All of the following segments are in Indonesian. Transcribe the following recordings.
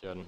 John.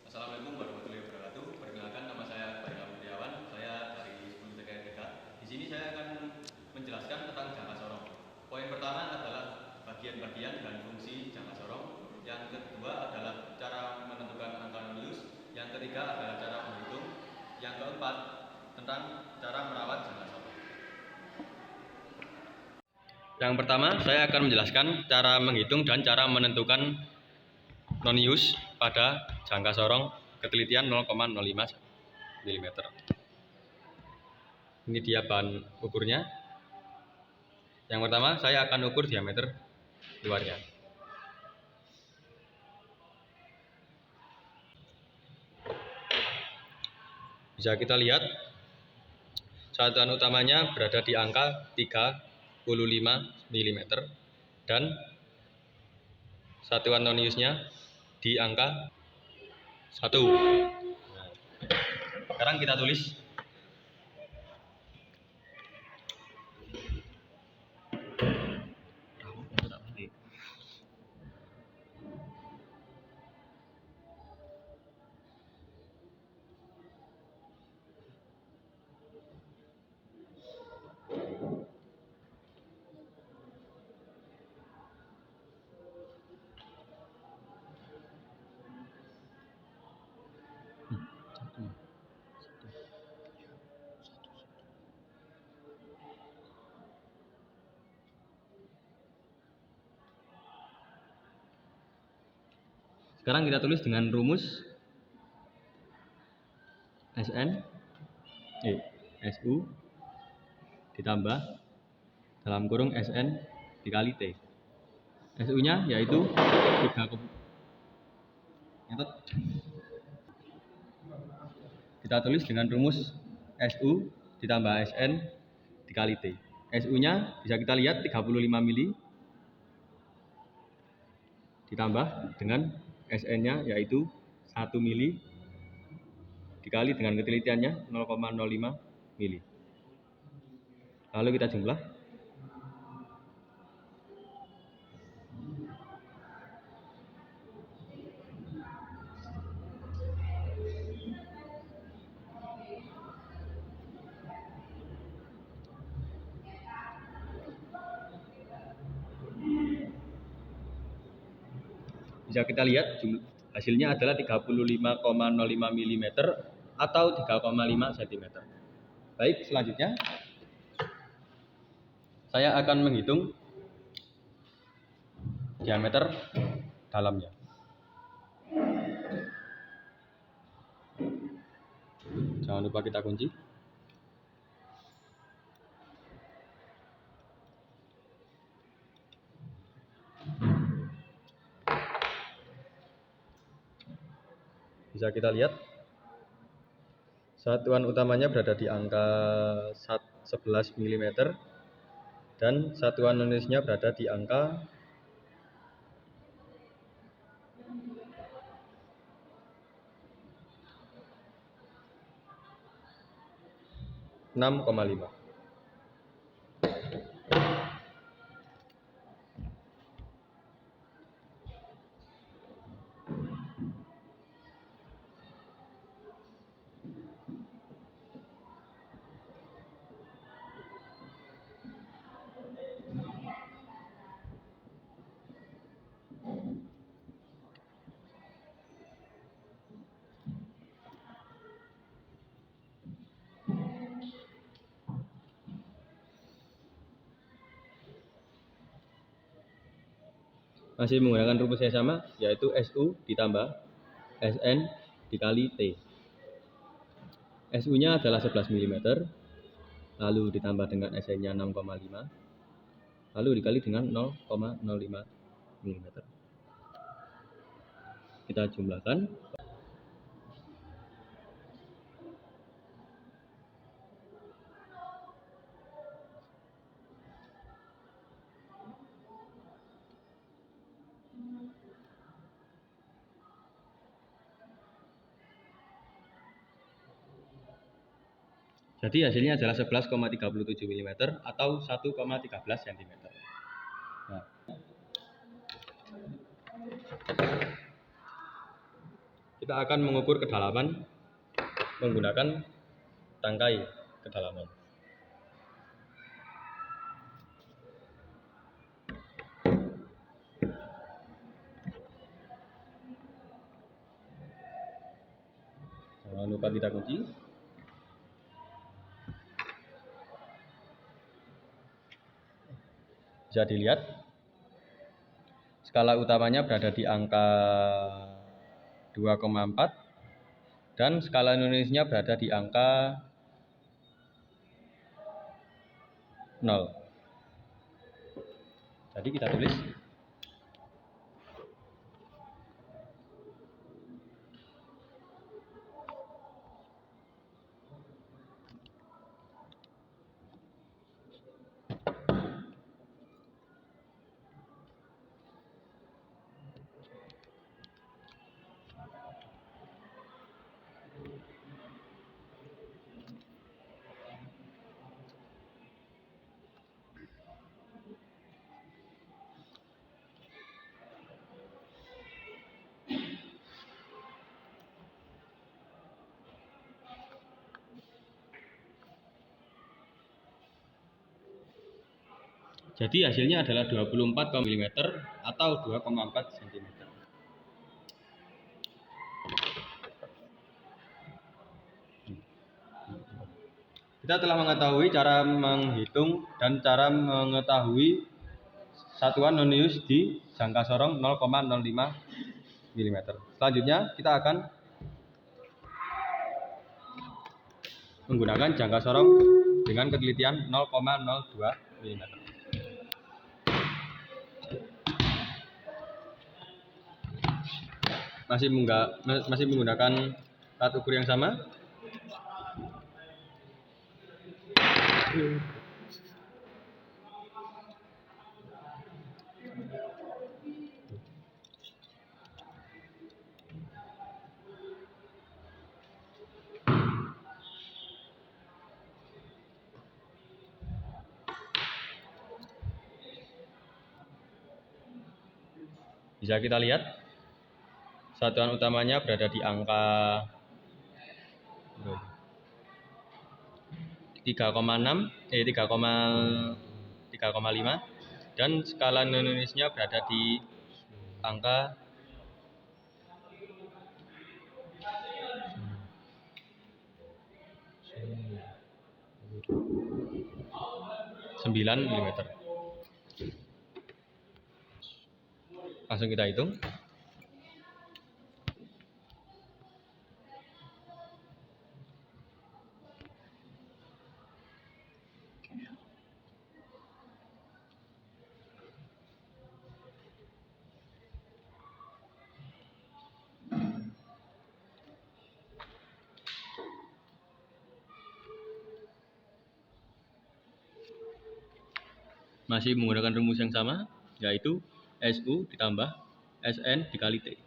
Assalamualaikum warahmatullahi wabarakatuh. Perkenalkan, nama saya Baikal Kurniawan. Saya dari 10 TKI. Di sini saya akan menjelaskan tentang jangka sorong. Poin pertama adalah bagian-bagian dan fungsi jangka sorong. Yang kedua adalah cara menentukan angka nonius. Yang ketiga adalah cara menghitung. Yang keempat tentang cara merawat jangka sorong. Yang pertama, saya akan menjelaskan cara menghitung dan cara menentukan nonius pada jangka sorong ketelitian 0,05 mm. Ini dia bahan ukurnya. Yang pertama, saya akan ukur diameter luarnya. Bisa kita lihat satuan utamanya berada di angka 35 mm dan satuan noniusnya di angka 1. Nah, sekarang kita tulis. Sekarang kita tulis dengan rumus SU ditambah dalam kurung SN dikali T. SU-nya yaitu 3. Kita tulis dengan rumus SU ditambah SN dikali T. SU-nya bisa kita lihat 35 mili ditambah dengan SN-nya yaitu 1 mili dikali dengan ketelitiannya 0,05 mili. Lalu kita jumlah. Bisa kita lihat hasilnya adalah 35,05 mm atau 3,5 cm. Baik, selanjutnya saya akan menghitung diameter dalamnya. Jangan lupa kita kunci. Bisa kita lihat satuan utamanya berada di angka 11 mm dan satuan noniusnya berada di angka 6,5. Masih menggunakan rumus yang sama, yaitu SU ditambah SN dikali T. SU-nya adalah 11 mm, lalu ditambah dengan SN-nya 6,5, lalu dikali dengan 0,05 mm. Kita jumlahkan. Jadi hasilnya adalah 11,37 mm atau 1,13 cm. Nah. kita akan mengukur kedalaman menggunakan tangkai kedalaman. Jangan lupa kita kunci. Bisa dilihat skala utamanya berada di angka 2,4 dan skala Indonesia berada di angka 0. Jadi kita tulis jadi hasilnya adalah 24 mm atau 2,4 cm. Kita telah mengetahui cara menghitung dan cara mengetahui satuan nonius di jangka sorong 0,05 mm. Selanjutnya kita akan menggunakan jangka sorong dengan ketelitian 0,02 mm. Masih menggunakan alat ukur yang sama. Bisa kita lihat satuan utamanya berada di angka 3,5 dan skala Indonesia berada di angka 9 mm. Langsung kita hitung. Masih menggunakan rumus yang sama, yaitu SU ditambah SN dikali T.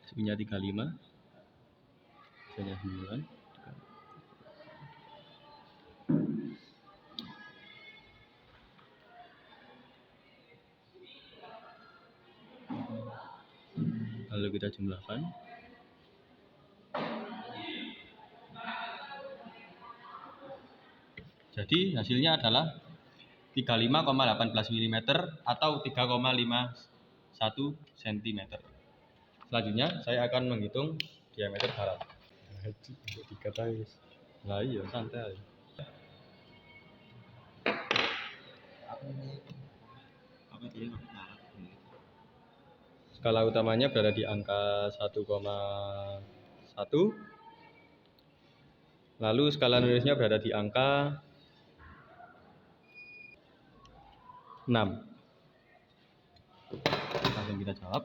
SU-nya 35, SN-nya 9. Lalu kita jumlahkan. Jadi hasilnya adalah 35,18 mm atau 3,51 cm. Selanjutnya saya akan menghitung diameter dalam. Nah iya santai. Skala utamanya berada di angka 1,1. Lalu skala Indonesia berada di angka 6. Langsung kita jawab.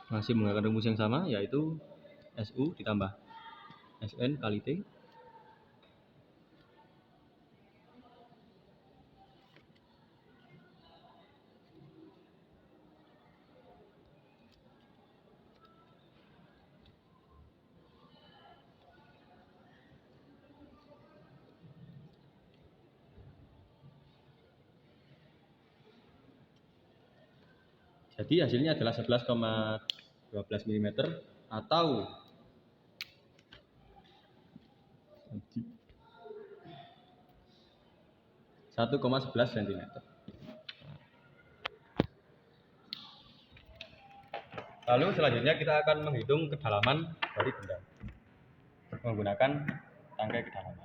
Masih menggunakan rumus yang sama, yaitu SU ditambah SN kali T. Jadi hasilnya adalah 11,12 mm atau 1,11 cm. Lalu selanjutnya kita akan menghitung kedalaman dari benda menggunakan tangkai kedalaman.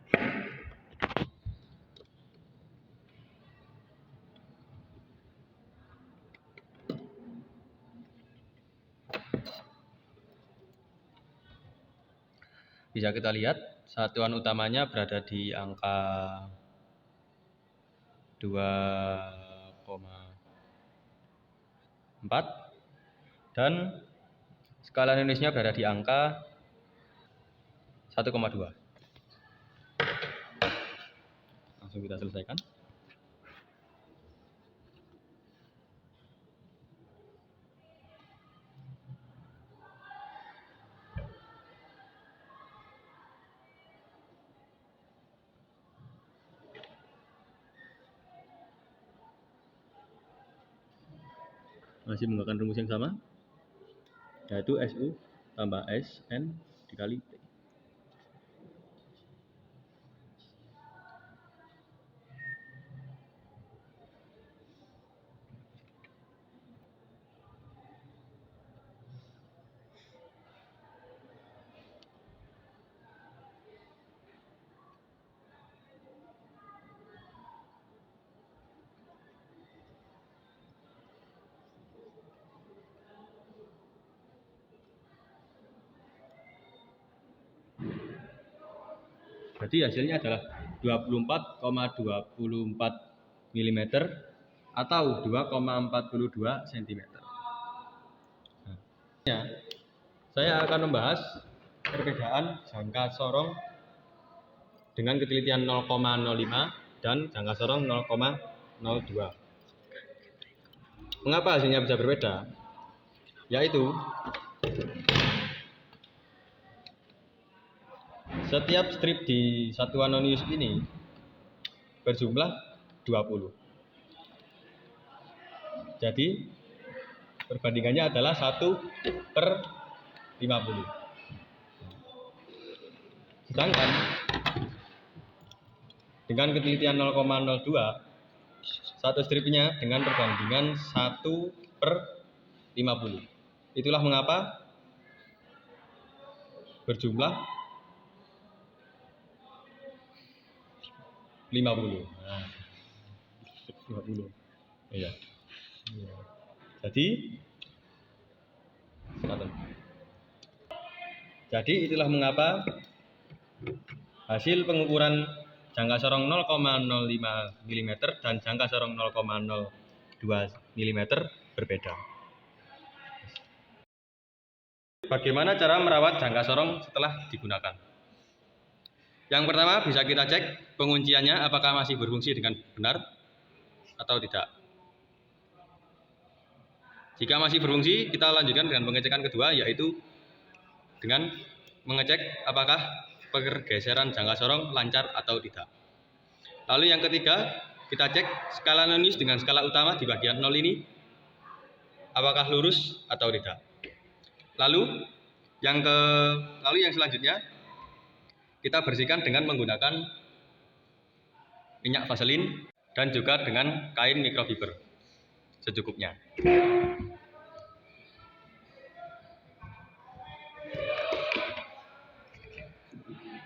Bisa kita lihat satuan utamanya berada di angka 2,4 dan skala Indonesia berada di angka 1,2. Langsung kita selesaikan. Masih menggunakan rumus yang sama, yaitu SU tambah SN dikali T. Jadi hasilnya adalah 24,24 mm atau 2,42 cm. Nah, saya akan membahas perbedaan jangka sorong dengan ketelitian 0,05 dan jangka sorong 0,02. Mengapa hasilnya bisa berbeda? Yaitu setiap strip di satuan non-use ini berjumlah 20. Jadi perbandingannya adalah 1/50. Sedangkan dengan ketelitian 0,02, satu stripnya dengan perbandingan 1/50. Itulah mengapa berjumlah 50. Nah, 50. Iya. Jadi itulah mengapa hasil pengukuran jangka sorong 0,05 mm dan jangka sorong 0,02 mm berbeda. Bagaimana cara merawat jangka sorong setelah digunakan? Yang pertama, bisa kita cek pengunciannya apakah masih berfungsi dengan benar atau tidak. Jika masih berfungsi, kita lanjutkan dengan pengecekan kedua, yaitu dengan mengecek apakah pergeseran jangka sorong lancar atau tidak. Lalu yang ketiga, kita cek skala non-use dengan skala utama di bagian 0 ini, apakah lurus atau tidak. Lalu yang selanjutnya, kita bersihkan dengan menggunakan minyak vaselin dan juga dengan kain microfiber secukupnya.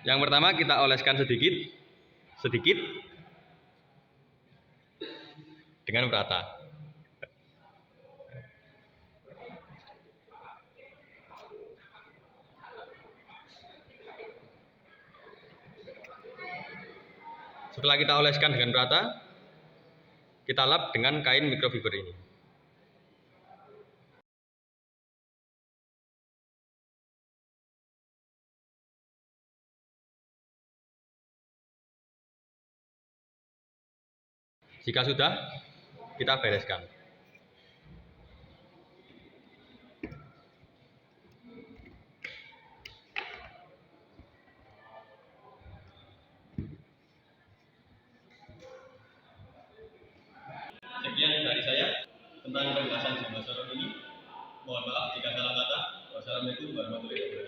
Yang pertama, kita oleskan sedikit dengan merata. Setelah kita oleskan dengan merata, kita lap dengan kain microfiber ini. Jika sudah, kita bereskan. Sekian dari saya tentang pembahasan jangka sorong ini. Mohon maaf jika salah kata. Wassalamualaikum warahmatullahi wabarakatuh.